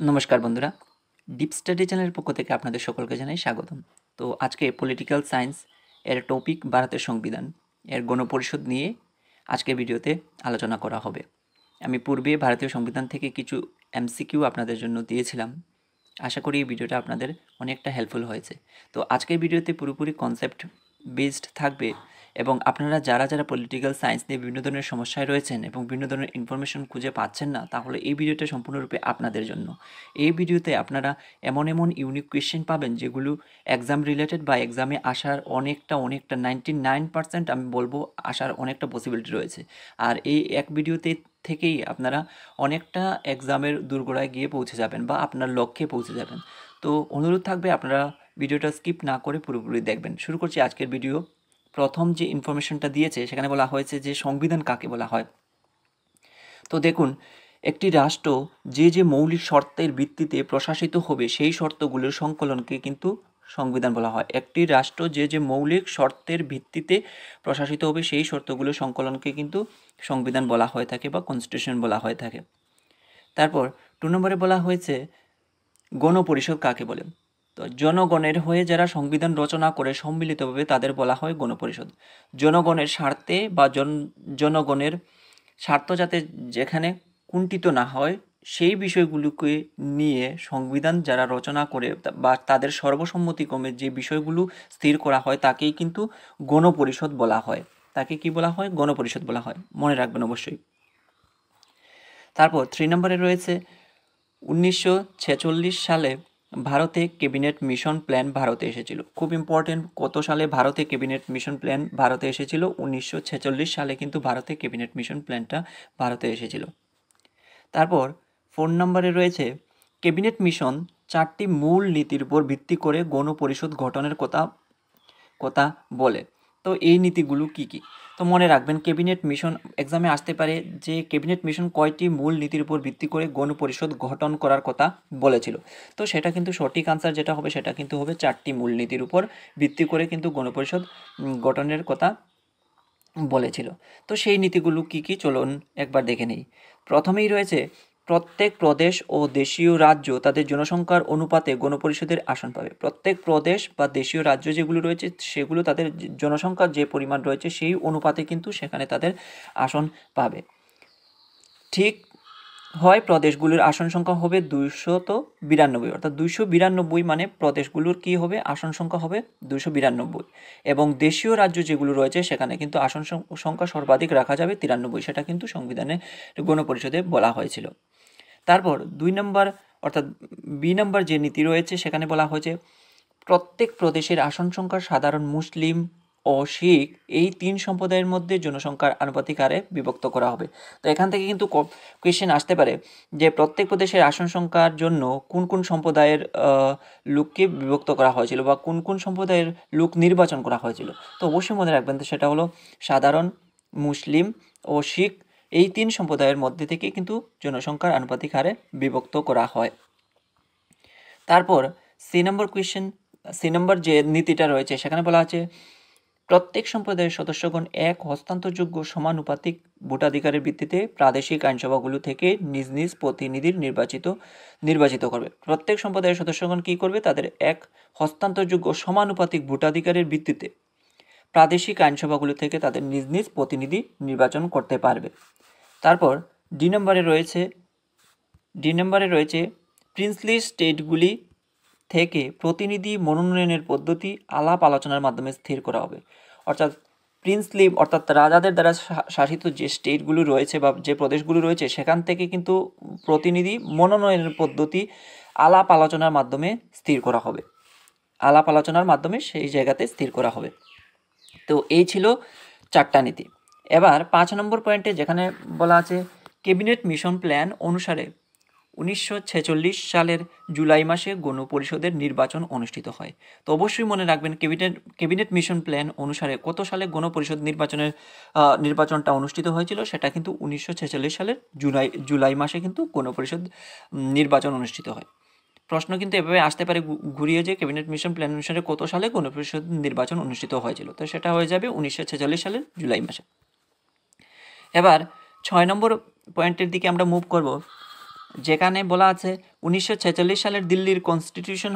নমস্কার বন্ধুরা, deep study চ্যানেলের পক্ষ থেকে আপনাদের সকলকে জানাই স্বাগতম। তো আজকে পলিটিক্যাল সায়েন্স এর টপিক ভারতের সংবিধান এর গণপরিষদ নিয়ে আজকের ভিডিওতে আলোচনা করা হবে। আমি পূর্বে ভারতীয় সংবিধান থেকে কিছু এমসিকিউ আপনাদের জন্য দিয়েছিলাম। আশা করি এই ভিডিওটা আপনাদের অনেকটা হেল্পফুল হয়েছে। তো আজকের ভিডিওতে পুরোপুরি কনসেপ্ট বেসড থাকবে এবং আপনারা যারা যারা পলিটিক্যাল সায়েন্স নিয়ে বিভিন্ন ধরনের সমস্যায় রয়েছেন এবং বিভিন্ন ধরনের ইনফরমেশন খুঁজে পাচ্ছেন না, তাহলে এই ভিডিওটা সম্পূর্ণরূপে আপনাদের জন্য। এই ভিডিওতে আপনারা এমন এমন ইউনিক কোয়েশ্চেন পাবেন যেগুলো এক্সাম রিলেটেড বা এক্সামে আসার অনেকটা 99% আমি বলবো আসার অনেকটা পসিবিলিটি রয়েছে। আর এই এক ভিডিওতে থেকেই আপনারা অনেকটা এক্সামের দোরগোড়ায় গিয়ে পৌঁছে যাবেন বা আপনার লক্ষ্যে পৌঁছে যাবেন। তো অনুরোধ থাকবে আপনারা ভিডিওটা স্কিপ না করে পুরোপুরি দেখবেন। শুরু করছি আজকের ভিডিও। প্রথম যে ইনফরমেশনটা দিয়েছে সেখানে বলা হয়েছে যে সংবিধান কাকে বলা হয়। তো দেখুন, একটি রাষ্ট্র যে যে মৌলিক শর্তের ভিত্তিতে প্রশাসিত হবে সেই শর্তগুলোর সংকলনকে কিন্তু সংবিধান বলা হয়। একটি রাষ্ট্র যে যে মৌলিক শর্তের ভিত্তিতে প্রশাসিত হবে সেই শর্তগুলোর সংকলনকে কিন্তু সংবিধান বলা হয়ে থাকে বা কনস্টিটিউশন বলা হয়ে থাকে। তারপর 2 নম্বরে বলা হয়েছে গণপরিষদ কাকে বলে। তো জনগণের হয়ে যারা সংবিধান রচনা করে সম্মিলিতভাবে তাদের বলা হয় গণপরিষদ। জনগণের স্বার্থে বা জনগণের স্বার্থ যাতে যেখানে কুণ্ঠিত না হয় সেই বিষয়গুলোকে নিয়ে সংবিধান যারা রচনা করে বা তাদের সর্বসম্মতিক্রমে যে বিষয়গুলো স্থির করা হয় তাকেই কিন্তু গণপরিষদ বলা হয়। তাকে কি বলা হয়? গণপরিষদ বলা হয়। মনে রাখবেন অবশ্যই। তারপর 3 নম্বরে রয়েছে 1946 সালে ভারতে ক্যাবিনেট মিশন প্ল্যান ভারতে এসেছিল। খুব ইম্পর্টেন্ট, কত সালে ভারতে ক্যাবিনেট মিশন প্ল্যান ভারতে এসেছিল? 1946 সালে কিন্তু ভারতে ক্যাবিনেট মিশন প্ল্যানটা ভারতে এসেছিল। তারপর 4 নম্বরে রয়েছে ক্যাবিনেট মিশন 4টি মূল নীতির উপর ভিত্তি করে গণপরিষদ গঠনের কথা বলে। তো এই নীতিগুলো কি কি? তো মনে রাখবেন, ক্যাবিনেট মিশন এক্সামে আসতে পারে যে ক্যাবিনেট মিশন কয়টি মূল নীতির উপর ভিত্তি করে গণপরিষদ গঠন করার কথা বলেছিল। তো সেটা কিন্তু সঠিক আনসার যেটা হবে সেটা কিন্তু হবে 4টি মূল নীতির উপর ভিত্তি করে কিন্তু গণপরিষদ গঠনের কথা বলেছিল। তো সেই নীতিগুলো কি কি চলুন একবার দেখে নেই। প্রথমেই রয়েছে প্রত্যেক প্রদেশ ও দেশীয় রাজ্য তাদের জনসংখ্যার অনুপাতে গণপরিষদের আসন পাবে। প্রত্যেক প্রদেশ বা দেশীয় রাজ্য যেগুলো রয়েছে সেগুলো তাদের জনসংখ্যার যে পরিমাণ রয়েছে সেই অনুপাতে কিন্তু সেখানে তাদের আসন পাবে। ঠিক হয় প্রদেশগুলোর আসন সংখ্যা হবে 292, অর্থাৎ 292 মানে প্রদেশগুলোর কি হবে? আসন সংখ্যা হবে 292। এবং দেশীয় রাজ্য যেগুলো রয়েছে সেখানে কিন্তু আসন সংখ্যা সর্বাধিক রাখা যাবে 93, সেটা কিন্তু সংবিধানে গণপরিষদে বলা হয়েছিল। তারপর 2 নম্বর অর্থাৎ বি নম্বর যে নীতি রয়েছে সেখানে বলা হয়েছে প্রত্যেক প্রদেশের আসন সংখ্যা সাধারণ মুসলিম ও শিখ এই 3 সম্প্রদায়ের মধ্যে জনসংখ্যার আনুপাতিক হারে বিভক্ত করা হবে। তো এখান থেকে কিন্তু কোয়েশ্চেন আসতে পারে যে প্রত্যেক প্রদেশের আসন সংখ্যার জন্য কোন কোন সম্প্রদায়ের লোককে বিভক্ত করা হয়েছিল বা কোন কোন সম্প্রদায়ের লোক নির্বাচন করা হয়েছিল। তো অবশ্যই মনে রাখবেন, তো সেটা হলো সাধারণ, মুসলিম ও শিখ এই 3 সম্প্রদায়ের মধ্যে থেকে কিন্তু জনসংখ্যার আনুপাতিক হারে বিভক্ত করা হয়। তারপর সি নম্বর যে নীতিটা রয়েছে সেখানে বলা আছে প্রত্যেক সম্প্রদায়ের সদস্যগণ এক হস্তান্তরযোগ্য সমানুপাতিক ভোটাধিকারের ভিত্তিতে প্রাদেশিক আইনসভাগুলো থেকে নিজ নিজ প্রতিনিধির নির্বাচিত করবে। প্রত্যেক সম্প্রদায়ের সদস্যগণ কি করবে? তাদের এক হস্তান্তরযোগ্য সমানুপাতিক ভোটাধিকারের ভিত্তিতে প্রাদেশিক আইনসভাগুলো থেকে তাদের নিজ নিজ প্রতিনিধি নির্বাচন করতে পারবে। তারপর ডি নম্বরে রয়েছে প্রিন্সলি স্টেটগুলি থেকে প্রতিনিধি মনোনয়নের পদ্ধতি আলাপ আলোচনার মাধ্যমে স্থির করা হবে। অর্থাৎ প্রিন্সলি অর্থাৎ রাজাদের দ্বারা শাসিত যে স্টেটগুলো রয়েছে বা যে প্রদেশগুলো রয়েছে সেখান থেকে কিন্তু প্রতিনিধি মনোনয়নের পদ্ধতি আলাপ আলোচনার মাধ্যমে স্থির করা হবে। আলাপ আলোচনার মাধ্যমে সেই জায়গাতে স্থির করা হবে। তো এই ছিল 4টা নীতি। এবার 5 নম্বর পয়েন্টে যেখানে বলা আছে ক্যাবিনেট মিশন প্ল্যান অনুসারে 1946 সালের জুলাই মাসে গণপরিষদের নির্বাচন অনুষ্ঠিত হয়। তো অবশ্যই মনে রাখবেন ক্যাবিনেট মিশন প্ল্যান অনুসারে কত সালে গণপরিষদ নির্বাচনটা অনুষ্ঠিত হয়েছিল? সেটা কিন্তু 1946 সালের জুলাই মাসে কিন্তু গণপরিষদ নির্বাচন অনুষ্ঠিত হয়। প্রশ্ন কিন্তু এভাবে আসতে পারে ঘুরিয়ে যে ক্যাবিনেট মিশন প্ল্যান অনুসারে কত সালে গণপরিষদ নির্বাচন অনুষ্ঠিত হয়েছিল? তো সেটা হয়ে যাবে 1946 সালের জুলাই মাসে। এবার 6 নম্বর পয়েন্টের দিকে আমরা মুভ করব। যেখানে বলা আছে 1946 সালের দিল্লির কনস্টিটিউশন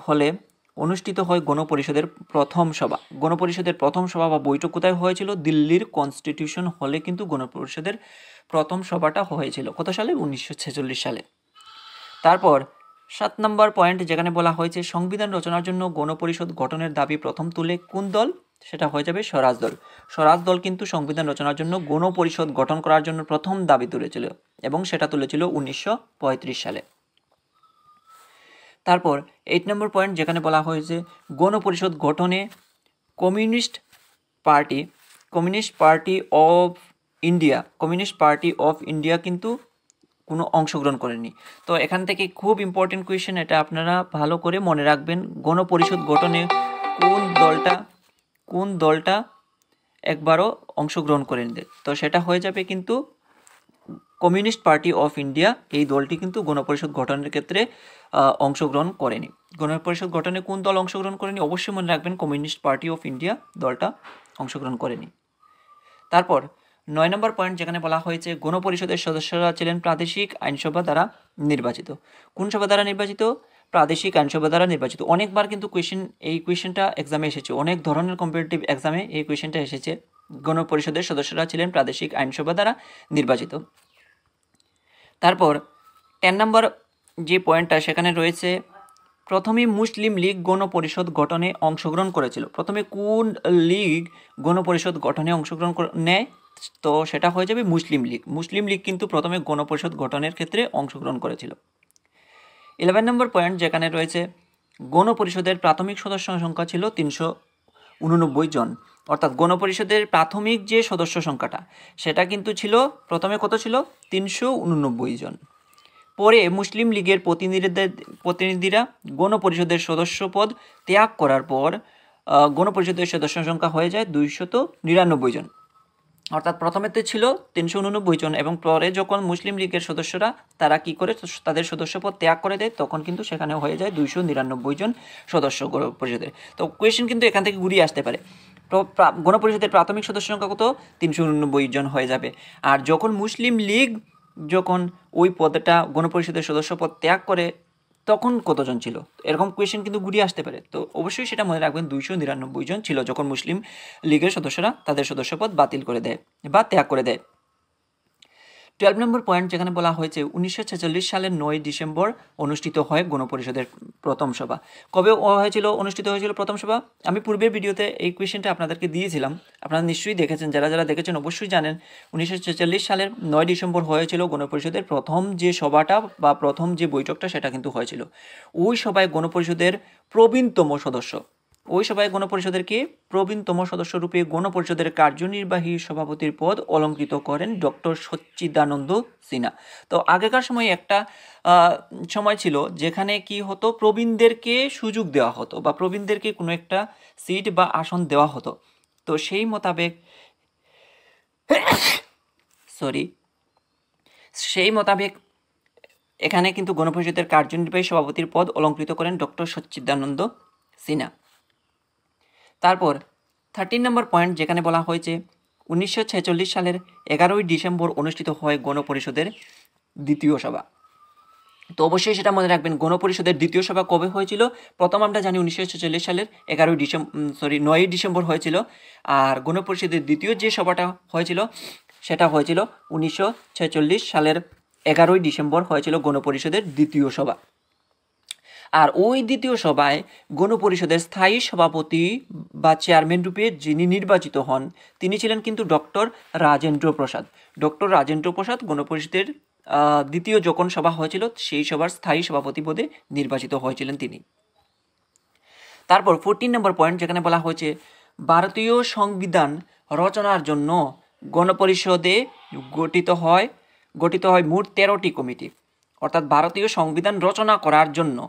হলে অনুষ্ঠিত হয় গণপরিষদের প্রথম সভা। গণপরিষদের প্রথম সভা বা বৈঠক কোথায় হয়েছিল? দিল্লির কনস্টিটিউশন হলে কিন্তু গণপরিষদের প্রথম সভাটা হয়েছিল। কত সালে? 1946 সালে। তারপর 7 নম্বর পয়েন্ট যেখানে বলা হয়েছে সংবিধান রচনার জন্য গণপরিষদ গঠনের দাবি প্রথম তুলে কোন দল? সেটা হয়ে যাবে স্বরাজ দল। স্বরাজ দল কিন্তু সংবিধান রচনার জন্য গণপরিষদ গঠন করার জন্য প্রথম দাবি তুলেছিল এবং সেটা তুলেছিল 1935 সালে। তারপর 8 নম্বর পয়েন্ট যেখানে বলা হয়েছে গণপরিষদ গঠনে কমিউনিস্ট পার্টি অফ ইন্ডিয়া কিন্তু কোনো অংশগ্রহণ করেনি। তো এখান থেকে খুব ইম্পর্টেন্ট কোয়েশ্চেন, এটা আপনারা ভালো করে মনে রাখবেন। গণপরিষদ গঠনে কোন দলটা একবারও অংশগ্রহণ করেনি? তো সেটা হয়ে যাবে কিন্তু কমিউনিস্ট পার্টি অফ ইন্ডিয়া। এই দলটি কিন্তু গণপরিষদ গঠনের ক্ষেত্রে অংশগ্রহণ করেনি। গণপরিষদ গঠনে কোন দল অংশগ্রহণ করেনি? অবশ্যই মনে রাখবেন কমিউনিস্ট পার্টি অফ ইন্ডিয়া দলটা অংশগ্রহণ করেনি। তারপর 9 নম্বর পয়েন্ট যেখানে বলা হয়েছে গণপরিষদের সদস্যরা ছিলেন প্রাদেশিক আইনসভা দ্বারা নির্বাচিত। কোন সভা দ্বারা নির্বাচিত? প্রাদেশিক আইনসভা দ্বারা নির্বাচিত। অনেকবার কিন্তু এই কোয়েশ্চেনটা এক্সামে এসেছে, অনেক ধরনের কম্পিটিটিভ এক্সামে এই কোয়েশ্চেনটা এসেছে। গণপরিষদের সদস্যরা ছিলেন প্রাদেশিক আইনসভা দ্বারা নির্বাচিত। তারপর 10 নম্বর যে পয়েন্টটা সেখানে রয়েছে প্রথমে মুসলিম লীগ গণপরিষদ গঠনে অংশগ্রহণ করেছিল। প্রথমে কোন লীগ গণপরিষদ গঠনে অংশগ্রহণ নেয়? তো সেটা হয়ে যাবে মুসলিম লীগ কিন্তু প্রথমে গণপরিষদ গঠনের ক্ষেত্রে অংশগ্রহণ করেছিল। 11 নম্বর পয়েন্ট যেখানে রয়েছে গণপরিষদের প্রাথমিক সদস্য সংখ্যা ছিল 389 জন। অর্থাৎ গণপরিষদের প্রাথমিক যে সদস্য সংখ্যাটা সেটা কিন্তু ছিল প্রথমে কত ছিল? 389 জন। পরে মুসলিম লীগের প্রতিনিধিরা গণপরিষদের সদস্য পদ ত্যাগ করার পর গণপরিষদের সদস্য সংখ্যা হয়ে যায় 299 জন। অর্থাৎ প্রথমে তো ছিল 389 জন এবং পরে যখন মুসলিম লীগের সদস্যরা তারা কি করে তাদের সদস্যপদ ত্যাগ করে দেয় তখন কিন্তু সেখানে হয়ে যায় 299 জন সদস্য গণপরিষদের। তো কোয়েশ্চেন কিন্তু এখান থেকে ঘুরিয়ে আসতে পারে। গণপরিষদের প্রাথমিক সদস্য সংখ্যা কত? 389 জন হয়ে যাবে। আর যখন মুসলিম লীগ ওই পদটা গণপরিষদের সদস্যপদ ত্যাগ করে তখন কতজন ছিল? এরকম কোয়েশ্চেন কিন্তু ঘুরিয়ে আসতে পারে। তো অবশ্যই সেটা মনে রাখবেন 299 জন ছিল যখন মুসলিম লীগের সদস্যরা তাদের সদস্যপদ বাতিল করে দেয় বা ত্যাগ করে দেয়। 12 নম্বর পয়েন্ট যেখানে বলা হয়েছে 1946 সালের 9 ডিসেম্বর অনুষ্ঠিত হয় গণপরিষদের প্রথম সভা। কবে অনুষ্ঠিত হয়েছিল প্রথম সভা? আমি পূর্বের ভিডিওতে এই কোয়েশ্চেনটা আপনাদেরকে দিয়েছিলাম, আপনারা নিশ্চয়ই দেখেছেন। যারা দেখেছেন অবশ্যই জানেন 1946 সালের 9 ডিসেম্বর হয়েছিল গণপরিষদের প্রথম যে সভাটা বা প্রথম যে বৈঠকটা সেটা কিন্তু হয়েছিল। ওই সভায় গণপরিষদের প্রবীণতম সদস্য রূপে গণপরিষদের কার্যনির্বাহী সভাপতির পদ অলঙ্কৃত করেন ডক্টর সচ্চিদানন্দ সিনহা। তো আগেকার সময় একটা সময় ছিল যেখানে কি হতো, প্রবীণদেরকে সুযোগ দেওয়া হতো বা প্রবীণদেরকে কোনো একটা সিট বা আসন দেওয়া হতো। তো সেই মোতাবেক এখানে কিন্তু গণপরিষদের কার্যনির্বাহী সভাপতির পদ অলঙ্কৃত করেন ডক্টর সচ্চিদানন্দ সিনহা। তারপর 13 নম্বর পয়েন্ট যেখানে বলা হয়েছে 1946 সালের 11 ডিসেম্বর অনুষ্ঠিত হয় গণপরিষদের দ্বিতীয় সভা। তো অবশ্যই সেটা মনে রাখবেন গণপরিষদের দ্বিতীয় সভা কবে হয়েছিল? প্রথম আমরা জানি 1946 সালের 9 ডিসেম্বর হয়েছিল। আর গণপরিষদের দ্বিতীয় যে সভাটা হয়েছিল সেটা হয়েছিল 1946 সালের 11 ডিসেম্বর হয়েছিল গণপরিষদের দ্বিতীয় সভা। আর ওই দ্বিতীয় সভায় গণপরিষদের স্থায়ী সভাপতি বা চেয়ারম্যান রূপে যিনি নির্বাচিত হন তিনি ছিলেন কিন্তু ডক্টর রাজেন্দ্র প্রসাদ। গণপরিষদের দ্বিতীয় যখন সভা হয়েছিল সেই সভার স্থায়ী সভাপতি পদে নির্বাচিত হয়েছিলেন তিনি। তারপর 14 নম্বর পয়েন্ট যেখানে বলা হয়েছে ভারতীয় সংবিধান রচনার জন্য গণপরিষদে গঠিত হয় মোট 13টি কমিটি। অর্থাৎ ভারতীয় সংবিধান রচনা করার জন্য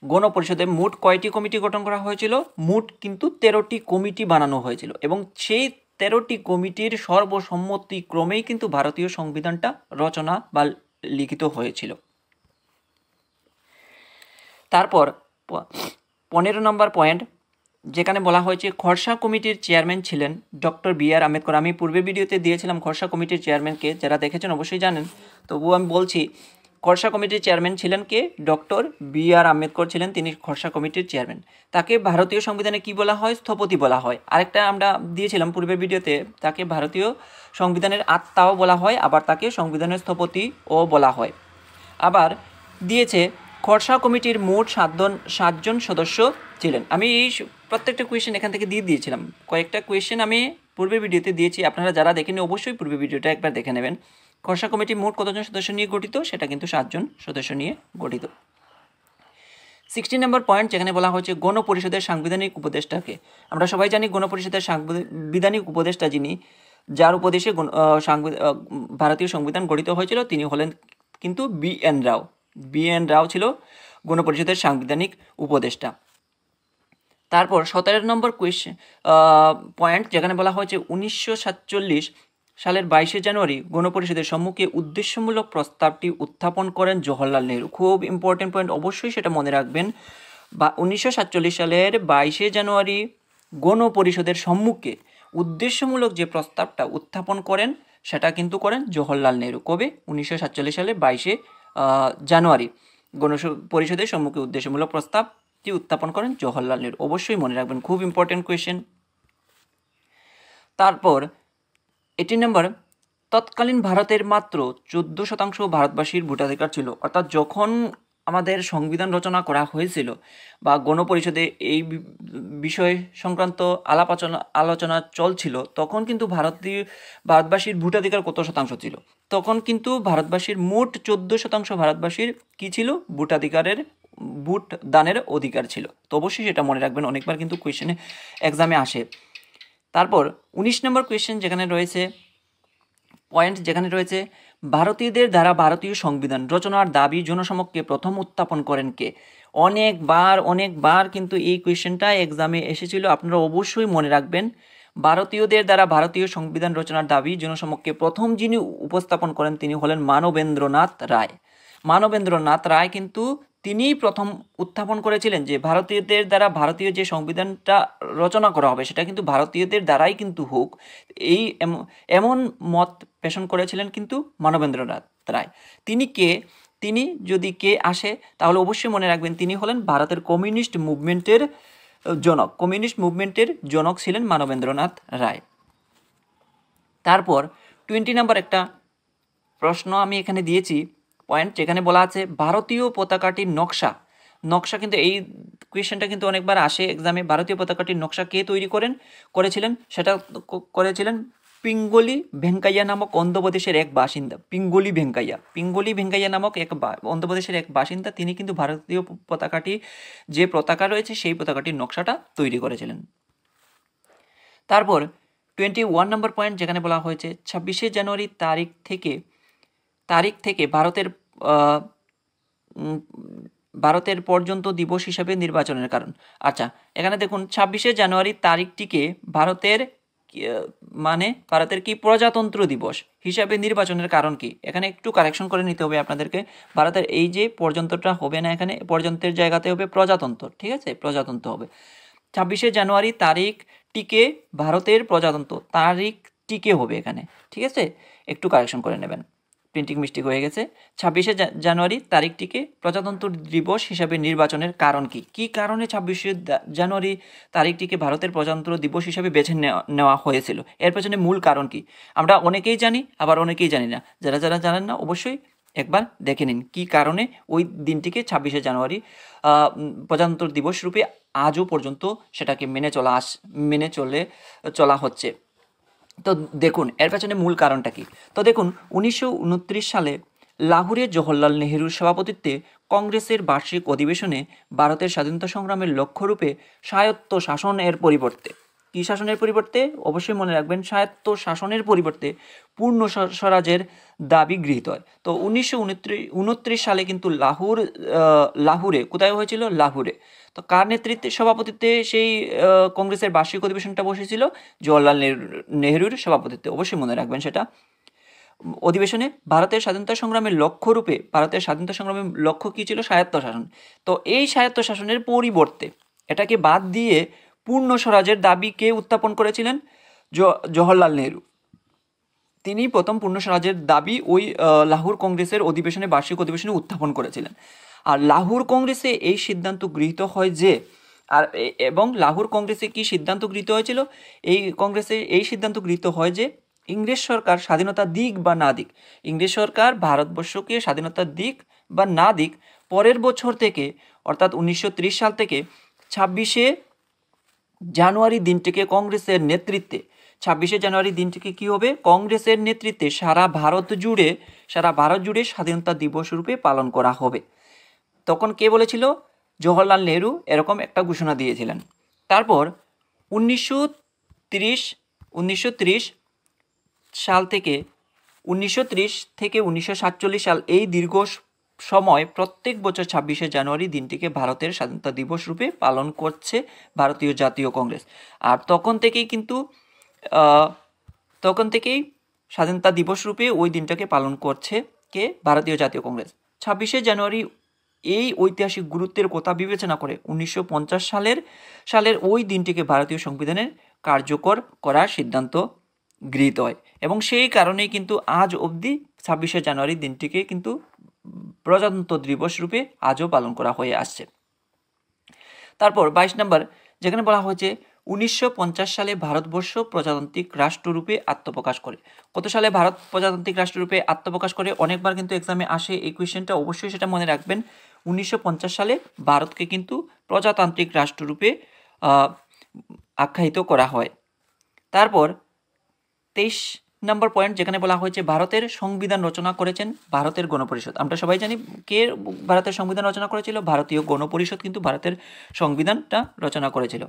গণপরিষদে মোট কয়টি কমিটি গঠন করা হয়েছিল? মোট কিন্তু 13টি কমিটি বানানো হয়েছিল এবং সেই 13টি কমিটির সর্বসম্মতিক্রমেই কিন্তু ভারতীয় সংবিধানটা রচনা বা লিখিত হয়েছিল। তারপর 15 নম্বর পয়েন্ট যেখানে বলা হয়েছে খরসা কমিটির চেয়ারম্যান ছিলেন ডক্টর বি আর আম্বেদকর। আমি পূর্বের ভিডিওতে দিয়েছিলাম খরসা কমিটির চেয়ারম্যানকে, যারা দেখেছেন অবশ্যই জানেন, তবুও আমি বলছি খরসা কমিটির চেয়ারম্যান ছিলেন কে? ডক্টর বি আর আম্বেদকর ছিলেন, তিনি খরসা কমিটির চেয়ারম্যান। তাকে ভারতীয় সংবিধানে কি বলা হয়? স্থপতি বলা হয়। আরেকটা আমরা দিয়েছিলাম পূর্বের ভিডিওতে, তাকে ভারতীয় সংবিধানের আত্মাও বলা হয়, আবার তাকে সংবিধানের স্থপতিও বলা হয়। আবার দিয়েছে খরসা কমিটির মোট সাতজন সদস্য ছিলেন। আমি এই প্রত্যেকটা কোয়েশ্চেন এখান থেকে দিয়ে দিয়েছিলাম, কয়েকটা কোয়েশ্চেন আমি পূর্বের ভিডিওতে দিয়েছি, আপনারা যারা দেখেনি অবশ্যই পূর্বের ভিডিওটা একবার দেখে নেবেন। খরসা কমিটি মোট কতজন সদস্য নিয়ে গঠিত? সেটা কিন্তু 7 জন সদস্য নিয়ে গঠিত। 16 নম্বর পয়েন্ট, যেখানে বলা হয়েছে গণপরিষদের সাংবিধানিক উপদেষ্টাকে। আমরা সবাই জানি গণপরিষদের সাংবিধানিক উপদেষ্টা যিনি, যার উপদেশে ভারতীয় সংবিধান গঠিত হয়েছিল, তিনি হলেন কিন্তু বি এন রাও। বি এন রাও ছিল গণপরিষদের সাংবিধানিক উপদেষ্টা। তারপর 17 নম্বর পয়েন্ট, যেখানে বলা হয়েছে 1947 সালের 22শে জানুয়ারি গণপরিষদের সম্মুখে উদ্দেশ্যমূলক প্রস্তাবটি উত্থাপন করেন জওহরলাল নেহরু। খুব ইম্পর্টেন্ট পয়েন্ট, অবশ্যই সেটা মনে রাখবেন। 1947 সালের 22শে জানুয়ারি গণপরিষদের সম্মুখে উদ্দেশ্যমূলক যে প্রস্তাবটা উত্থাপন করেন, সেটা কিন্তু করেন জওহরলাল নেহরু। কবে? 1947 সালে 22শে জানুয়ারি গণপরিষদের সম্মুখে উদ্দেশ্যমূলক প্রস্তাবটি উত্থাপন করেন জওহরলাল নেহরু। অবশ্যই মনে রাখবেন, খুব ইম্পর্টেন্ট কোয়েশ্চেন। তারপর 18 নম্বর, তৎকালীন ভারতের মাত্র 14% ভারতবাসীর ভোটাধিকার ছিল। অর্থাৎ যখন আমাদের সংবিধান রচনা করা হয়েছিল বা গণপরিষদে এই বিষয় সংক্রান্ত আলোচনা চলছিল, তখন কিন্তু ভারতবাসীর ভোটাধিকার কত শতাংশ ছিল? তখন কিন্তু ভারতবাসীর মোট 14% ভারতবাসীর কি ছিল? ভোট দানের অধিকার ছিল। তো অবশ্যই সেটা মনে রাখবেন, অনেকবার কিন্তু কোয়েশ্চেনে এক্সামে আসে। তারপর 19 নম্বর কোয়েশ্চেন, যেখানে রয়েছে পয়েন্ট, যেখানে রয়েছে ভারতীয়দের দ্বারা ভারতীয় সংবিধান রচনার দাবি জনসমক্ষে প্রথম উত্থাপন করেন কে? অনেকবার কিন্তু এই কোয়েশ্চেনটা এক্সামে এসেছিল, আপনারা অবশ্যই মনে রাখবেন। ভারতীয়দের দ্বারা ভারতীয় সংবিধান রচনার দাবি জনসমক্ষে প্রথম যিনি উপস্থাপন করেন, তিনি হলেন মানবেন্দ্রনাথ রায়। মানবেন্দ্রনাথ রায় কিন্তু তিনিই প্রথম উত্থাপন করেছিলেন যে ভারতীয়দের দ্বারা ভারতীয় যে সংবিধানটা রচনা করা হবে, সেটা কিন্তু ভারতীয়দের দ্বারাই কিন্তু হোক, এই এমন মত পেশন করেছিলেন কিন্তু মানবেন্দ্রনাথ রায়। তিনি কে? তিনি যদি কে আসে, তাহলে অবশ্যই মনে রাখবেন তিনি হলেন ভারতের কমিউনিস্ট মুভমেন্টের জনক ছিলেন মানবেন্দ্রনাথ রায়। তারপর 20 নম্বর একটা প্রশ্ন আমি এখানে দিয়েছি পয়েন্ট, যেখানে বলা আছে ভারতীয় পতাকাটির নকশা কিন্তু এই কোয়েশ্চেনটা কিন্তু অনেকবার আসে এক্সামে। ভারতীয় পতাকাটির নকশা কে তৈরি করেছিলেন? সেটা করেছিলেন পিঙ্গলি ভেঙ্কাইয়া নামক অন্ধ্রপ্রদেশের এক বাসিন্দা। পিঙ্গলি ভেঙ্কাইয়া নামক অন্ধ্রপ্রদেশের এক বাসিন্দা, তিনি কিন্তু ভারতীয় পতাকাটি, যে পতাকা রয়েছে সেই পতাকাটির নকশাটা তৈরি করেছিলেন। তারপর 21 নম্বর পয়েন্ট, যেখানে বলা হয়েছে 26শে জানুয়ারি তারিখ থেকে ভারতের পর্যন্ত দিবস হিসাবে নির্বাচনের কারণ। আচ্ছা, এখানে দেখুন 26শে জানুয়ারি তারিখটিকে ভারতের কি প্রজাতন্ত্র দিবস হিসাবে নির্বাচনের কারণ কি? এখানে একটু কারেকশন করে নিতে হবে আপনাদেরকে। ভারতের এই যে পর্যন্তটা হবে না, এখানে পর্যন্তের জায়গাতে হবে প্রজাতন্ত্র, ঠিক আছে? প্রজাতন্ত্র হবে। 26শে জানুয়ারি তারিখটিকে ভারতের প্রজাতন্ত্র তারিখটিকে হবে এখানে, ঠিক আছে? একটু কারেকশন করে নেবেন, প্রিন্টিং মিস্টেক হয়ে গেছে। 26শে জানুয়ারি তারিখটিকে প্রজাতন্ত্র দিবস হিসাবে নির্বাচনের কারণ কি? কি কারণে 26শে জানুয়ারি তারিখটিকে ভারতের প্রজাতন্ত্র দিবস হিসাবে বেছে নেওয়া হয়েছিল? এর পেছনে মূল কারণ কি? আমরা অনেকেই জানি, আবার অনেকেই জানি না। যারা জানেন না অবশ্যই একবার দেখে নিন কি কারণে ওই দিনটিকে 26শে জানুয়ারি প্রজাতন্ত্র দিবস রূপে আজও পর্যন্ত সেটাকে মেনে চলা হচ্ছে। তো দেখুন এর পেছনে মূল কারণটা কি। তো দেখুন 1929 সালে লাহোরে জওহরলাল নেহরুর সভাপতিত্বে কংগ্রেসের বার্ষিক অধিবেশনে ভারতের স্বাধীনতা সংগ্রামের লক্ষ্যরূপে স্বায়ত্ত শাসনের পরিবর্তে, কি শাসনের পরিবর্তে? অবশ্যই মনে রাখবেন, স্বায়ত্ত শাসনের পরিবর্তে পূর্ণ স্বরাজের দাবি গৃহীত হয়। তো 1929 সালে কিন্তু লাহোরে, কোথায় হয়েছিল? লাহোরে। তো কার নেতৃত্বে, সভাপতিত্বে সেই কংগ্রেসের বার্ষিক অধিবেশনটা বসেছিল? জওহরলাল নেহরুর সভাপতিত্বে। অবশ্যই মনে রাখবেন সেটা। অধিবেশনে ভারতের স্বাধীনতা সংগ্রামের লক্ষ্য কী ছিল? স্বায়ত্ত শাসন। তো এই স্বায়ত্ত শাসনের পরিবর্তে, এটাকে বাদ দিয়ে পূর্ণ স্বরাজের দাবি কে উত্থাপন করেছিলেন? জওহরলাল নেহরু। তিনি প্রথম পূর্ণ স্বরাজের দাবি ওই লাহোর কংগ্রেসের অধিবেশনে, বার্ষিক অধিবেশনে উত্থাপন করেছিলেন। আর লাহোর কংগ্রেসে এই সিদ্ধান্ত গৃহীত হয় যে, এবং লাহোর কংগ্রেসে কি সিদ্ধান্ত গৃহীত হয়েছিল? এই কংগ্রেসে এই সিদ্ধান্ত গৃহীত হয় যে ইংরেজ সরকার স্বাধীনতা দিক বা না দিক, ইংরেজ সরকার ভারতবর্ষকে স্বাধীনতা দিক বা না দিক, পরের বছর থেকে অর্থাৎ 1930 সাল থেকে 26শে জানুয়ারি দিনটিকে কংগ্রেসের নেতৃত্বে, 26শে জানুয়ারি দিনটিকে কি হবে? কংগ্রেসের নেতৃত্বে সারা ভারত জুড়ে স্বাধীনতা দিবস রূপে পালন করা হবে। তখন কে বলেছিল? জওহরলাল নেহরু এরকম একটা ঘোষণা দিয়েছিলেন। তারপর 1930 সাল থেকে 1947 সাল, এই দীর্ঘ সময় প্রত্যেক বছর 26শে জানুয়ারি দিনটিকে ভারতের স্বাধীনতা দিবস রূপে পালন করছে ভারতীয় জাতীয় কংগ্রেস। আর তখন থেকেই স্বাধীনতা দিবস রূপে ওই দিনটাকে পালন করছে কে? ভারতীয় জাতীয় কংগ্রেস। 26শে জানুয়ারি এই ঐতিহাসিক গুরুত্বের কথা বিবেচনা করে 1950 সালের ওই দিনটিকে ভারতীয় সংবিধানের কার্যকর করার সিদ্ধান্ত গৃহীত হয়, এবং সেই কারণেই কিন্তু আজ অবধি 26শে জানুয়ারি দিনটিকে কিন্তু প্রজাতন্ত্র দিবস রূপে আজও পালন করা হয়ে আসছে। তারপর 22 নম্বর, যেখানে বলা হয়েছে 1950 সালে ভারতবর্ষ প্রজাতান্ত্রিক রাষ্ট্ররূপে আত্মপ্রকাশ করে। কত সালে ভারত প্রজাতান্ত্রিক রাষ্ট্ররূপে আত্মপ্রকাশ করে? অনেকবার কিন্তু এক্সামে আসে এই কোয়েশ্চেনটা, অবশ্যই সেটা মনে রাখবেন। 1950 সালে ভারতকে কিন্তু প্রজাতান্ত্রিক রাষ্ট্ররূপে আখ্যায়িত করা হয়। তারপর 23 নম্বর পয়েন্ট, যেখানে বলা হয়েছে ভারতের সংবিধান রচনা করেছেন ভারতের গণপরিষদ। আমরা সবাই জানি কে ভারতের সংবিধান রচনা করেছিল? ভারতীয় গণপরিষদ কিন্তু ভারতের সংবিধানটা রচনা করেছিল।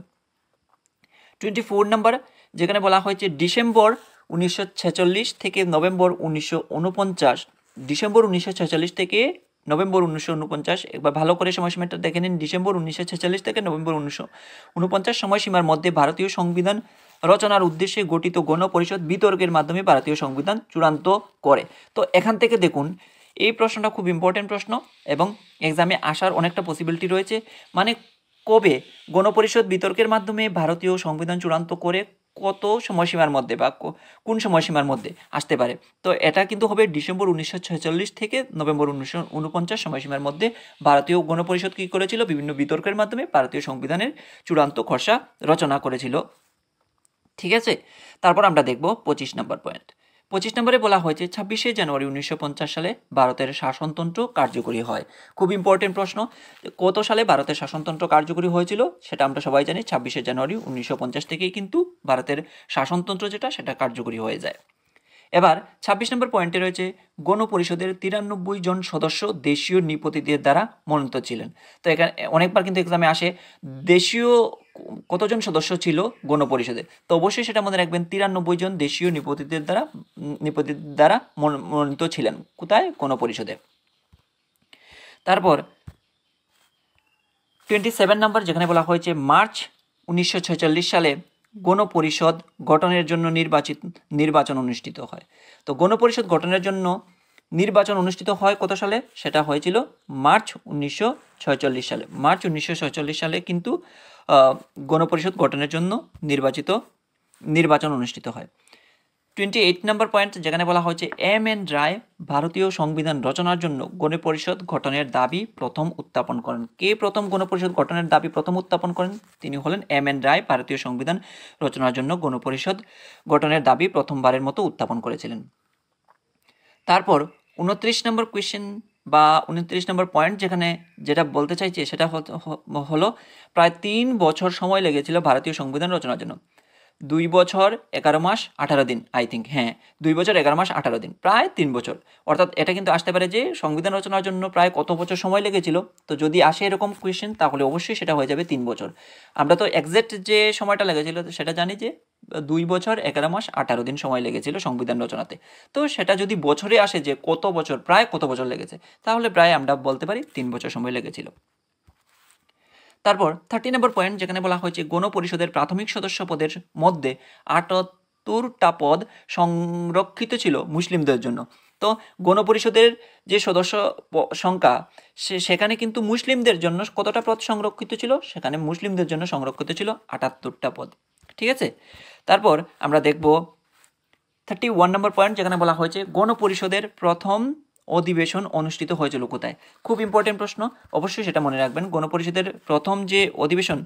24 নম্বর, যেখানে বলা হয়েছে ডিসেম্বর 1946 থেকে নভেম্বর 1949, ডিসেম্বর 1946 থেকে নভেম্বর 1949, একবার ভালো করে সময়সীমাটা দেখে নিন। ডিসেম্বর 1946 থেকে নভেম্বর 1949 সময়সীমার মধ্যে ভারতীয় সংবিধান রচনার উদ্দেশ্যে গঠিত গণপরিষদ বিতর্কের মাধ্যমে ভারতীয় সংবিধান চূড়ান্ত করে। তো এখান থেকে দেখুন, এই প্রশ্নটা খুব ইম্পর্টেন্ট প্রশ্ন এবং এক্সামে আসার অনেকটা পসিবিলিটি রয়েছে। মানে কবে গণপরিষদ বিতর্কের মাধ্যমে ভারতীয় সংবিধান চূড়ান্ত করে, কত সময়সীমার মধ্যে বা কোন সময়সীমার মধ্যে আসতে পারে? তো এটা কিন্তু হবে ডিসেম্বর 1946 থেকে নভেম্বর 1949 সময়সীমার মধ্যে ভারতীয় গণপরিষদ কী করেছিল? বিভিন্ন বিতর্কের মাধ্যমে ভারতীয় সংবিধানের চূড়ান্ত খসড়া রচনা করেছিল। ঠিক আছে, তারপর আমরা দেখব 25 নম্বর পয়েন্ট। 25 নম্বরে বলা হয়েছে 26শে জানুয়ারি 1950 সালে ভারতের শাসনতন্ত্র কার্যকরী হয়। খুব ইম্পর্টেন্ট প্রশ্ন, কত সালে ভারতের শাসনতন্ত্র কার্যকরী হয়েছিল? সেটা আমরা সবাই জানি 26শে জানুয়ারি 1950 থেকেই কিন্তু ভারতের শাসনতন্ত্র সেটা কার্যকরী হয়ে যায়। এবার 26 নম্বর পয়েন্টে রয়েছে গণপরিষদের 93 জন সদস্য দেশীয় নৃপতিদের দ্বারা মনোনীত ছিলেন। তো এখানে অনেকবার কিন্তু এক্সামে আসে দেশীয় কতজন সদস্য ছিল গণপরিষদে? তো অবশ্যই সেটা মনে রাখবেন, 93 জন দেশীয় নৃপতিদের দ্বারা মনোনীত ছিলেন। কোথায়? গণপরিষদে। তারপর 27 নম্বর, যেখানে বলা হয়েছে মার্চ 1946 সালে গণপরিষদ গঠনের জন্য নির্বাচন অনুষ্ঠিত হয়। তো গণপরিষদ গঠনের জন্য নির্বাচন অনুষ্ঠিত হয় কত সালে? সেটা হয়েছিল মার্চ 1946 সালে। মার্চ 1946 সালে কিন্তু গণপরিষদ গঠনের জন্য নির্বাচন অনুষ্ঠিত হয়। 28 নম্বর পয়েন্ট, যেখানে বলা হয়েছে এম.এন. রায় ভারতীয় সংবিধান রচনার জন্য গণপরিষদ গঠনের দাবি প্রথম উত্থাপন করেন। কে প্রথম গণপরিষদ গঠনের দাবি প্রথম উত্থাপন করেন? তিনি হলেন এম.এন. রায়। ভারতীয় সংবিধান রচনার জন্য গণপরিষদ গঠনের দাবি প্রথমবারের মতো উত্থাপন করেছিলেন। তারপর 29 নম্বর কোয়েশ্চেন বা 29 নম্বর পয়েন্ট, যেটা বলতে চাইছে সেটা হলো প্রায় 3 বছর সময় লেগেছিল ভারতীয় সংবিধান রচনার জন্য। 2 বছর 11 মাস 18 দিন, আই থিঙ্ক, হ্যাঁ 2 বছর 11 মাস 18 দিন, প্রায় 3 বছর। অর্থাৎ এটা কিন্তু আসতে পারে যে সংবিধান রচনার জন্য প্রায় কত বছর সময় লেগেছিল। তো যদি আসে এরকম কোয়েশ্চেন তাহলে অবশ্যই সেটা হয়ে যাবে 3 বছর। আমরা তো এক্সাক্ট যে সময়টা লেগেছিল সেটা জানি যে 2 বছর 11 মাস 18 দিন সময় লেগেছিল সংবিধান রচনাতে। তো সেটা যদি বছরে আসে যে প্রায় কত বছর লেগেছে, তাহলে প্রায় আমরা বলতে পারি 3 বছর সময় লেগেছিল। তারপর 30 নম্বর পয়েন্ট, যেখানে বলা হয়েছে গণপরিষদের প্রাথমিক সদস্য পদের মধ্যে 78টা পদ সংরক্ষিত ছিল মুসলিমদের জন্য। তো গণপরিষদের যে সদস্য সংখ্যা সেখানে কিন্তু মুসলিমদের জন্য কতটা পদ সংরক্ষিত ছিল, সেখানে মুসলিমদের জন্য সংরক্ষিত ছিল 78টা পদ। ঠিক আছে, তারপর আমরা দেখব 31 নম্বর পয়েন্ট, যেখানে বলা হয়েছে গণপরিষদের প্রথম অধিবেশন অনুষ্ঠিত হয়েছিল কোথায়। খুব ইম্পর্টেন্ট প্রশ্ন, অবশ্যই সেটা মনে রাখবেন। গণপরিষদের প্রথম যে অধিবেশন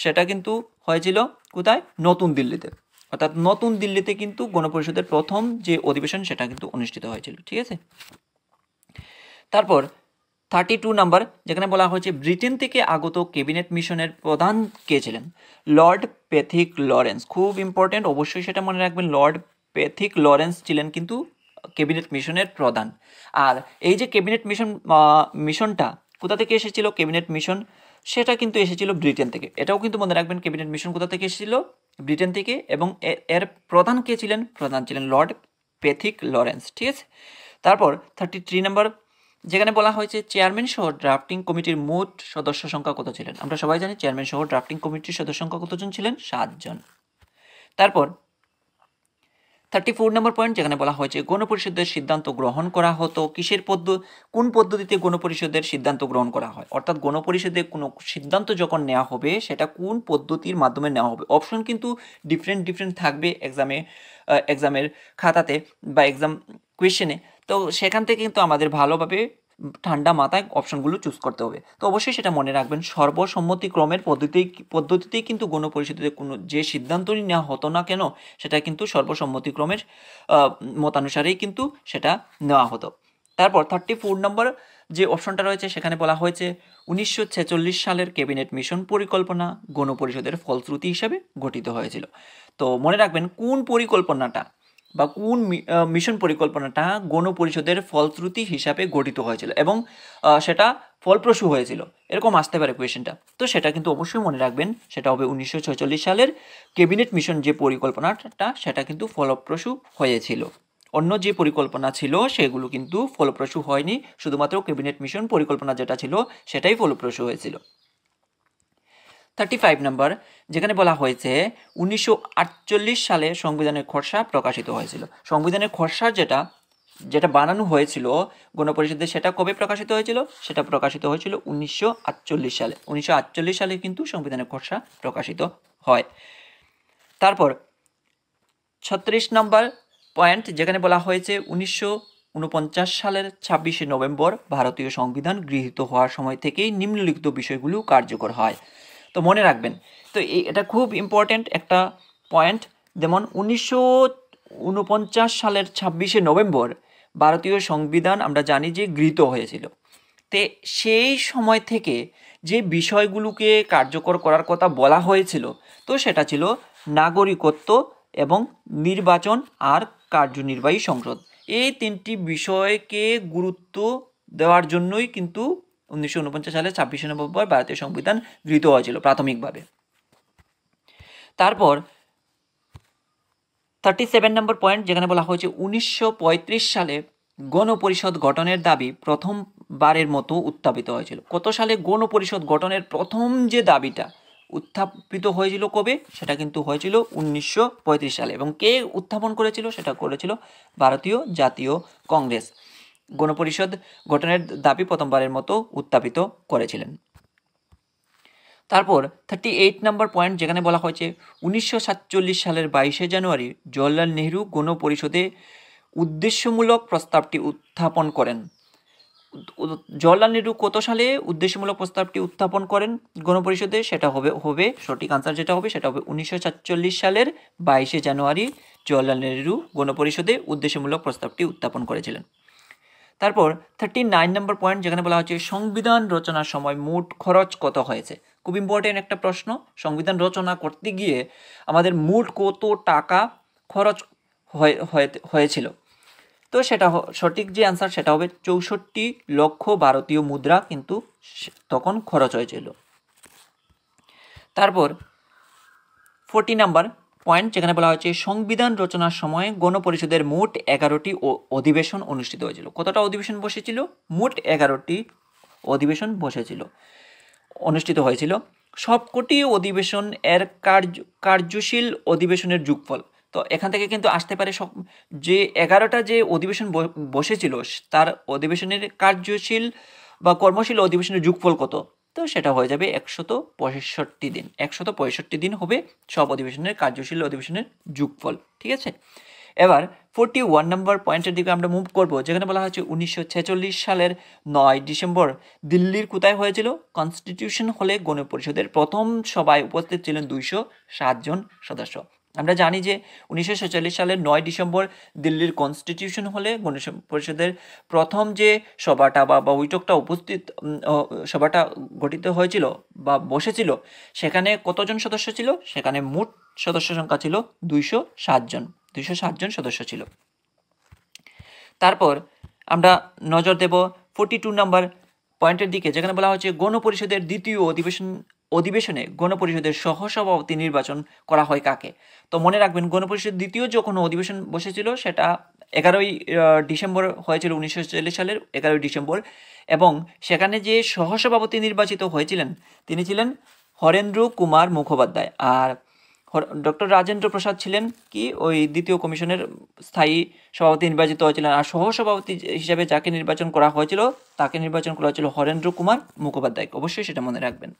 সেটা কিন্তু হয়েছিল কোথায়, নতুন দিল্লিতে। অর্থাৎ নতুন দিল্লিতে কিন্তু গণপরিষদের প্রথম যে অধিবেশন সেটা কিন্তু অনুষ্ঠিত হয়েছিল। ঠিক আছে, তারপর 32 নাম্বার, যেখানে বলা হয়েছে ব্রিটেন থেকে আগত ক্যাবিনেট মিশনের প্রধান কে ছিলেন, লর্ড প্যাথিক লরেন্স। খুব ইম্পর্টেন্ট, অবশ্যই সেটা মনে রাখবেন। লর্ড প্যাথিক লরেন্স ছিলেন কিন্তু ক্যাবিনেট মিশনের প্রধান। আর এই যে ক্যাবিনেট মিশনটা কোথা থেকে এসেছিল, ক্যাবিনেট মিশন সেটা কিন্তু এসেছিল ব্রিটেন থেকে। এটাও কিন্তু মনে রাখবেন, ক্যাবিনেট মিশন কোথা থেকে এসেছিল, ব্রিটেন থেকে। এবং এর প্রধান কে ছিলেন, প্রধান ছিলেন লর্ড প্যাথিক লরেন্স। ঠিক আছে, তারপর 33 নম্বর, যেখানে বলা হয়েছে চেয়ারম্যান সহ ড্রাফটিং কমিটির মোট সদস্য সংখ্যা কত ছিলেন। আমরা সবাই জানি চেয়ারম্যান সহ ড্রাফটিং কমিটির সদস্য সংখ্যা কতজন ছিলেন, 7 জন। তারপর 34 নম্বর পয়েন্ট, যেখানে বলা হয়েছে গণপরিষদের সিদ্ধান্ত গ্রহণ করা হতো কিসের কোন পদ্ধতিতে গণপরিষদের সিদ্ধান্ত গ্রহণ করা হয়। অর্থাৎ গণপরিষদে কোনো সিদ্ধান্ত যখন নেওয়া হবে সেটা কোন পদ্ধতির মাধ্যমে নেওয়া হবে। অপশন কিন্তু ডিফারেন্ট থাকবে এক্সামের খাতাতে বা এক্সাম কোয়েশ্চেনে। তো সেখান থেকে কিন্তু আমাদের ভালোভাবে ঠান্ডা মাথায় অপশনগুলো চুজ করতে হবে। তো অবশ্যই সেটা মনে রাখবেন, সর্বসম্মতিক্রমের পদ্ধতিতেই কিন্তু গণপরিষদে কোনো যে সিদ্ধান্তই নেওয়া হতো না কেন সেটা কিন্তু সর্বসম্মতিক্রমের মতানুসারেই কিন্তু সেটা নেওয়া হতো। তারপর 34 নম্বর যে অপশনটা রয়েছে সেখানে বলা হয়েছে 1946 সালের ক্যাবিনেট মিশন পরিকল্পনা গণপরিষদের ফলশ্রুতি হিসাবে গঠিত হয়েছিল। তো মনে রাখবেন কোন পরিকল্পনাটা বা কোন মিশন পরিকল্পনাটা গণপরিষদের ফলশ্রুতি হিসাবে গঠিত হয়েছিল এবং সেটা ফলপ্রসূ হয়েছিল, এরকম আসতে পারে কোয়েশ্চেনটা। তো সেটা কিন্তু অবশ্যই মনে রাখবেন, সেটা হবে 1946 সালের ক্যাবিনেট মিশন যে পরিকল্পনাটা সেটা কিন্তু ফলপ্রসূ হয়েছিল। অন্য যে পরিকল্পনা ছিল সেগুলো কিন্তু ফলপ্রসূ হয়নি, শুধুমাত্র ক্যাবিনেট মিশন পরিকল্পনা যেটা ছিল সেটাই ফলপ্রসূ হয়েছিল। 35 নম্বর, যেখানে বলা হয়েছে 1948 সালে সংবিধানের খসড়া প্রকাশিত হয়েছিল। সংবিধানের খসড়া যেটা বানানো হয়েছিল গণপরিষদে সেটা কবে প্রকাশিত হয়েছিল, সেটা প্রকাশিত হয়েছিল 1948 সালে। 1948 সালে কিন্তু সংবিধানের খসড়া প্রকাশিত হয়। তারপর 36 নম্বর পয়েন্ট, যেখানে বলা হয়েছে 1949 সালের 26শে নভেম্বর ভারতীয় সংবিধান গৃহীত হওয়ার সময় থেকেই নিম্নলিখিত বিষয়গুলো কার্যকর হয়। তো মনে রাখবেন, তো এটা খুব ইম্পর্টেন্ট একটা পয়েন্ট। যেমন 1949 সালের 26শে নভেম্বর ভারতীয় সংবিধান আমরা জানি যে গৃহীত হয়েছিল। তে সেই সময় থেকে যে বিষয়গুলোকে কার্যকর করার কথা বলা হয়েছিল, তো সেটা ছিল নাগরিকত্ব এবং নির্বাচন আর কার্যনির্বাহী সংসদ। এই তিনটি বিষয়কে গুরুত্ব দেওয়ার জন্যই কিন্তু 1949 সালের 26শে নভেম্বর ভারতীয় সংবিধান গৃহীত হয়েছিল প্রাথমিকভাবে। তারপর 37 নম্বর পয়েন্ট, যেখানে বলা হয়েছে 1935 সালে গণপরিষদ গঠনের দাবি প্রথমবারের মতো উত্থাপিত হয়েছিল। কত সালে গণপরিষদ গঠনের প্রথম যে দাবিটা উত্থাপিত হয়েছিল, কবে, সেটা কিন্তু হয়েছিল 1935 সালে। এবং কে উত্থাপন করেছিল, সেটা করেছিল ভারতীয় জাতীয় কংগ্রেস। গণপরিষদ গঠনের দাবি প্রথমবারের মতো উত্থাপিত করেছিলেন। তারপর 38 নম্বর পয়েন্ট, যেখানে বলা হয়েছে 1947 সালের 22শে জানুয়ারি জওহরলাল নেহরু গণপরিষদে উদ্দেশ্যমূলক প্রস্তাবটি উত্থাপন করেন। জওহরলাল নেহরু কত সালে উদ্দেশ্যমূলক প্রস্তাবটি উত্থাপন করেন গণপরিষদে, সেটা হবে সঠিক আনসার যেটা হবে সেটা হবে 1947 সালের 22শে জানুয়ারি জওহরলাল নেহরু গণপরিষদে উদ্দেশ্যমূলক প্রস্তাবটি উত্থাপন করেছিলেন। তারপর 39 নম্বর পয়েন্ট, যেখানে বলা হচ্ছে সংবিধান রচনার সময় মোট খরচ কত হয়েছে। খুব ইম্পর্টেন্ট একটা প্রশ্ন, সংবিধান রচনা করতে গিয়ে আমাদের মোট কত টাকা খরচ হয়েছিল। তো সেটা সঠিক যে আনসার সেটা হবে 64 লক্ষ ভারতীয় মুদ্রা কিন্তু তখন খরচ হয়েছিল। তারপর 40 নাম্বার পয়েন্ট, যেখানে বলা হয়েছে সংবিধান রচনার সময় গণপরিষদের মোট 11টি অধিবেশন অনুষ্ঠিত হয়েছিল। কতটা অধিবেশন বসেছিল, মোট 11টি অধিবেশন অনুষ্ঠিত হয়েছিল। সবকটি অধিবেশন এর কার্যশীল অধিবেশনের যোগফল। তো এখান থেকে কিন্তু আসতে পারে সব, যে 11টা যে অধিবেশন বসেছিল তার অধিবেশনের কার্যশীল বা কর্মশীল অধিবেশনের যোগফল কত, তো সেটা হয়ে যাবে 165 দিন। 165 দিন হবে সব অধিবেশনের কার্যশীল অধিবেশনের যোগফল। ঠিক আছে, এবার 41 নম্বর পয়েন্টের দিকে আমরা মুভ করব, যেখানে বলা হচ্ছে 1946 সালের 9 ডিসেম্বর দিল্লির কোথায় হয়েছিল? কনস্টিটিউশন হলে গণপরিষদের প্রথম সভায় উপস্থিত ছিলেন 207 জন সদস্য। আমরা জানি যে 1946 সালের 9 ডিসেম্বর দিল্লির কনস্টিটিউশন হলে গণপরিষদের প্রথম যে সভাটা বা বৈঠকটা সভাটা গঠিত হয়েছিল বা বসেছিল, সেখানে কতজন সদস্য ছিল? সেখানে মোট সদস্য সংখ্যা ছিল 207 জন। 207 জন সদস্য ছিল। তারপর আমরা নজর দেব 42 নম্বর পয়েন্টের দিকে, যেখানে বলা হচ্ছে গণপরিষদের দ্বিতীয় অধিবেশনে গণপরিষদের সহসভাপতি নির্বাচন করা হয় কাকে? তো মনে রাখবেন, গণপরিষদের দ্বিতীয় যখন অধিবেশন বসেছিল সেটা 11ই ডিসেম্বর হয়েছিল 1946 সালের 11ই ডিসেম্বর, এবং সেখানে যে সহসভাপতি নির্বাচিত হয়েছিলেন তিনি ছিলেন হরেন্দ্র কুমার মুখোপাধ্যায়, আর ডক্টর রাজেন্দ্র প্রসাদ ছিলেন কি ওই দ্বিতীয় কমিশনের স্থায়ী সভাপতি নির্বাচিত হয়েছিলেন, আর সহসভাপতি হিসেবে যাকে নির্বাচন করা হয়েছিল তাকে নির্বাচন করা হয়েছিল হরেন্দ্র কুমার মুখোপাধ্যায়। অবশ্যই সেটা মনে রাখবেন।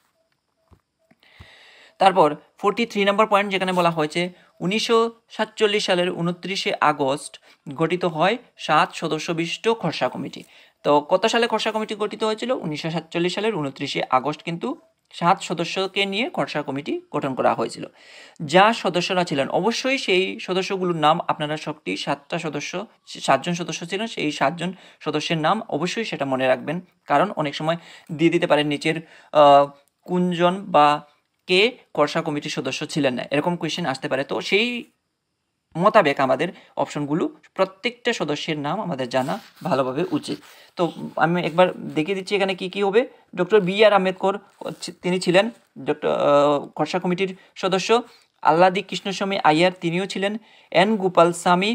তারপর 43 নম্বর পয়েন্ট, যেখানে বলা হয়েছে 1947 সালের 29শে আগস্ট গঠিত হয় 7 সদস্য বিশিষ্ট খসড়া কমিটি। তো কত সালে খসড়া কমিটি গঠিত হয়েছিল? 1947 সালের 29শে আগস্ট কিন্তু 7 সদস্যকে নিয়ে খসড়া কমিটি গঠন করা হয়েছিল। যা সদস্যরা ছিলেন, অবশ্যই সেই সদস্যগুলোর নাম আপনারা সবটি 7জন সদস্য ছিলেন, সেই 7জন সদস্যের নাম অবশ্যই সেটা মনে রাখবেন, কারণ অনেক সময় দিয়ে দিতে পারেন নিচের কোনজন বা কে খসড়া কমিটির সদস্য ছিলেন না, এরকম কোয়েশ্চেন আসতে পারে। তো সেই মোতাবেক আমাদের অপশনগুলো প্রত্যেকটা সদস্যের নাম আমাদের জানা ভালোভাবে উচিত। তো আমি একবার দেখিয়ে দিচ্ছি এখানে কি কি হবে। Doctor B.R.. আম্বেদকর তিনি ছিলেন খসড়া কমিটির সদস্য। আল্লাদি কৃষ্ণস্বামী আইয়ার তিনিও ছিলেন। N Gopalaswami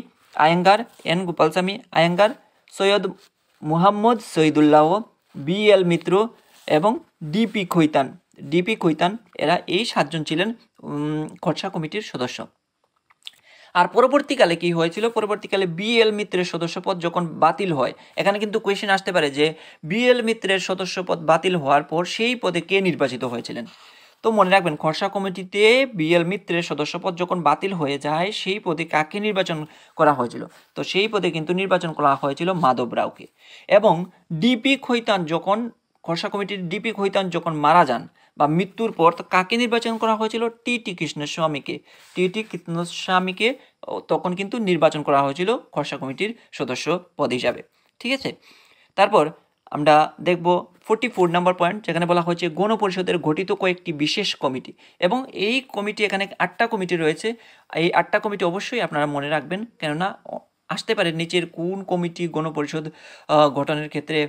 Ayyangar, Syed Muhammad Shahidullah, B L. মিত্র এবং ডিপি খৈতান, এরা এই 7জন ছিলেন খসড়া কমিটির সদস্য। আর পরবর্তীকালে কি হয়েছিল? পরবর্তীকালে বি.এল. মিত্রের সদস্যপদ যখন বাতিল হয়, এখানে কিন্তু কোয়েশ্চেন আসতে পারে যে বি.এল. মিত্রের সদস্যপদ বাতিল হওয়ার পর সেই পদে কে নির্বাচিত হয়েছিলেন? তো মনে রাখবেন, খসড়া কমিটিতে বি.এল. মিত্রের সদস্যপদ যখন বাতিল হয়ে যায় সেই পদে কাকে নির্বাচন করা হয়েছিল? তো সেই পদে কিন্তু নির্বাচন করা হয়েছিল মাধব রাওকে। এবং খসড়া কমিটির ডিপি খৈতান যখন মারা যান বা মৃত্যুর পর কাকে নির্বাচন করা হয়েছিল? টি.টি. কৃষ্ণস্বামীকে তখন কিন্তু নির্বাচন করা হয়েছিল খসড়া কমিটির সদস্য পদ হিসাবে। ঠিক আছে, তারপর আমরা দেখব 44 নম্বর পয়েন্ট, যেখানে বলা হয়েছে গণপরিষদের গঠিত কয়েকটি বিশেষ কমিটি, এবং এই কমিটি এখানে 8টা কমিটি রয়েছে। এই 8টা কমিটি অবশ্যই আপনারা মনে রাখবেন, কেননা আসতে পারে নিচের কোন কমিটি গণপরিষদ গঠনের ক্ষেত্রে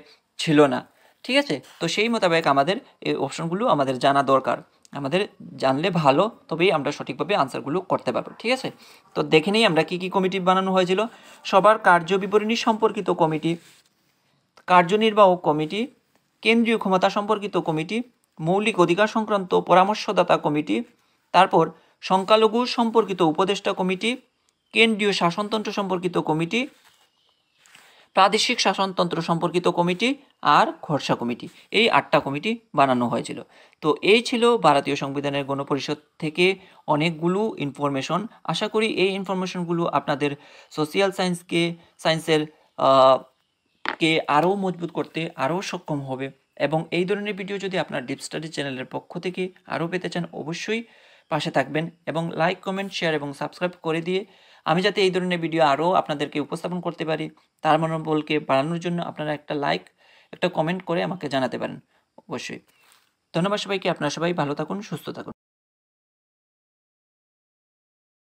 ছিল না। ঠিক আছে, তো সেই মোতাবেক আমাদের এই অপশনগুলো আমাদের জানা দরকার, আমাদের জানলে ভালো, তবেই আমরা সঠিকভাবে আনসারগুলো করতে পারবো। ঠিক আছে, তো দেখে নিই আমরা কি কি কমিটি বানানো হয়েছিল। সবার কার্যবিবরণী সম্পর্কিত কমিটি, কার্যনির্বাহক কমিটি, কেন্দ্রীয় ক্ষমতা সম্পর্কিত কমিটি, মৌলিক অধিকার সংক্রান্ত পরামর্শদাতা কমিটি, তারপর সংখ্যালঘু সম্পর্কিত উপদেষ্টা কমিটি, কেন্দ্রীয় শাসনতন্ত্র সম্পর্কিত কমিটি, প্রাদেশিক শাসনতন্ত্র সম্পর্কিত কমিটি আর খসড়া কমিটি, এই 8টা কমিটি বানানো হয়েছিল। তো এই ছিল ভারতীয় সংবিধানের গণপরিষদ থেকে অনেকগুলো ইনফরমেশন। আশা করি এই ইনফরমেশনগুলো আপনাদের সোশিয়াল সায়েন্সের কে আরও মজবুত করতে আরও সক্ষম হবে। এবং এই ধরনের ভিডিও যদি আপনার ডিপ স্টাডি চ্যানেলের পক্ষ থেকে আরও পেতে চান, অবশ্যই পাশে থাকবেন এবং লাইক, কমেন্ট, শেয়ার এবং সাবস্ক্রাইব করে দিয়ে আমি যাতে এই ধরনের ভিডিও আরও আপনাদেরকে উপস্থাপন করতে পারি তার মনোবলকে বাড়ানোর জন্য আপনারা একটা লাইক, একটা কমেন্ট করে আমাকে জানাতে পারেন অবশ্যই। ধন্যবাদ সবাইকে। আপনারা সবাই ভালো থাকুন, সুস্থ থাকুন।